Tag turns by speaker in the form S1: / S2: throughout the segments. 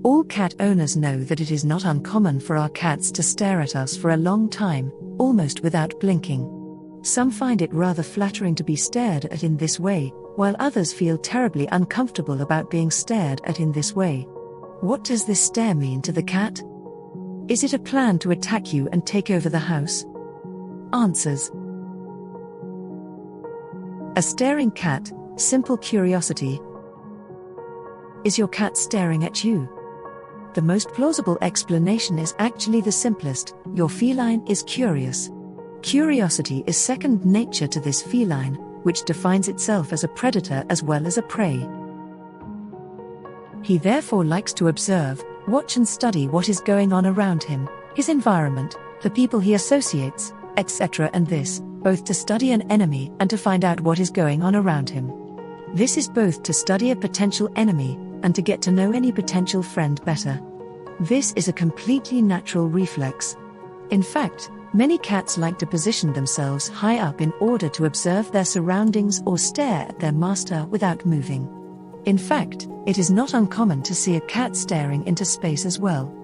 S1: All cat owners know that it is not uncommon for our cats to stare at us for a long time, almost without blinking. Some find it rather flattering to be stared at in this way, while others feel terribly uncomfortable about being stared at in this way. What does this stare mean to the cat? Is it a plan to attack you and take over the house? Answers. A staring cat, simple curiosity. Is your cat staring at you? The most plausible explanation is actually the simplest: your feline is curious. Curiosity is second nature to this feline, which defines itself as a predator as well as a prey. He therefore likes to observe, watch and study what is going on around him, his environment, the people he associates, etc., and this, both to study an enemy and to find out what is going on around him. This is both to study a potential enemy and to get to know any potential friend better. This is a completely natural reflex. In fact, many cats like to position themselves high up in order to observe their surroundings or stare at their master without moving. In fact, it is not uncommon to see a cat staring into space as well.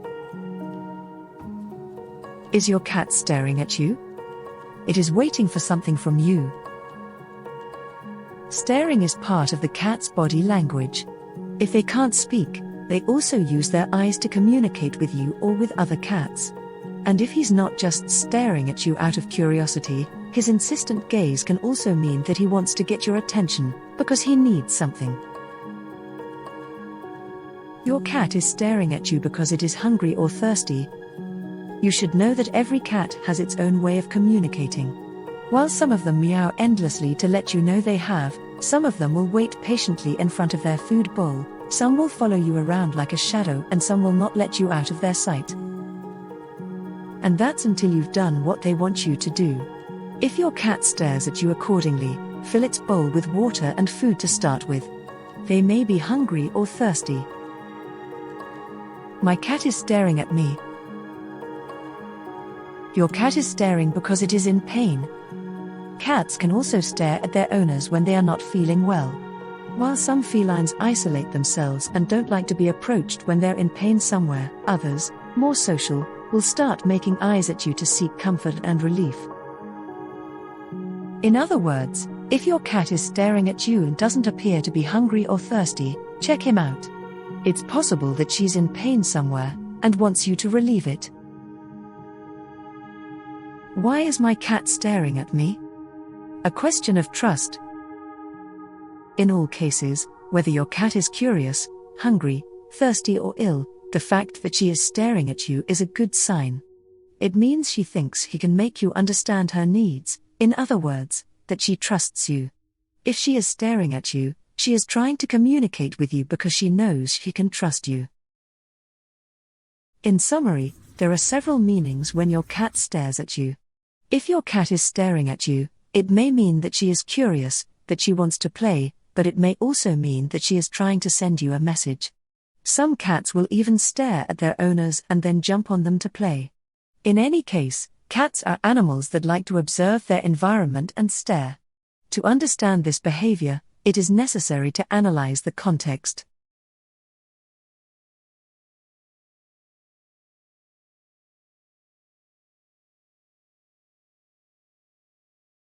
S1: Is your cat staring at you? It is waiting for something from you. Staring is part of the cat's body language. If they can't speak, they also use their eyes to communicate with you or with other cats. And if he's not just staring at you out of curiosity, his insistent gaze can also mean that he wants to get your attention, because he needs something. Your cat is staring at you because it is hungry or thirsty. You should know that every cat has its own way of communicating. While some of them meow endlessly to let you know they have, some of them will wait patiently in front of their food bowl, some will follow you around like a shadow, and some will not let you out of their sight. And that's until you've done what they want you to do. If your cat stares at you accordingly, fill its bowl with water and food to start with. They may be hungry or thirsty. My cat is staring at me. Your cat is staring because it is in pain. Cats can also stare at their owners when they are not feeling well. While some felines isolate themselves and don't like to be approached when they're in pain somewhere, others, more social, will start making eyes at you to seek comfort and relief. In other words, if your cat is staring at you and doesn't appear to be hungry or thirsty, check him out. It's possible that she's in pain somewhere and wants you to relieve it. Why is my cat staring at me? A question of trust. In all cases, whether your cat is curious, hungry, thirsty or ill, the fact that she is staring at you is a good sign. It means she thinks he can make you understand her needs, in other words, that she trusts you. If she is staring at you, she is trying to communicate with you because she knows she can trust you. In summary, there are several meanings when your cat stares at you. If your cat is staring at you, it may mean that she is curious, that she wants to play, but it may also mean that she is trying to send you a message. Some cats will even stare at their owners and then jump on them to play. In any case, cats are animals that like to observe their environment and stare. To understand this behavior, it is necessary to analyze the context.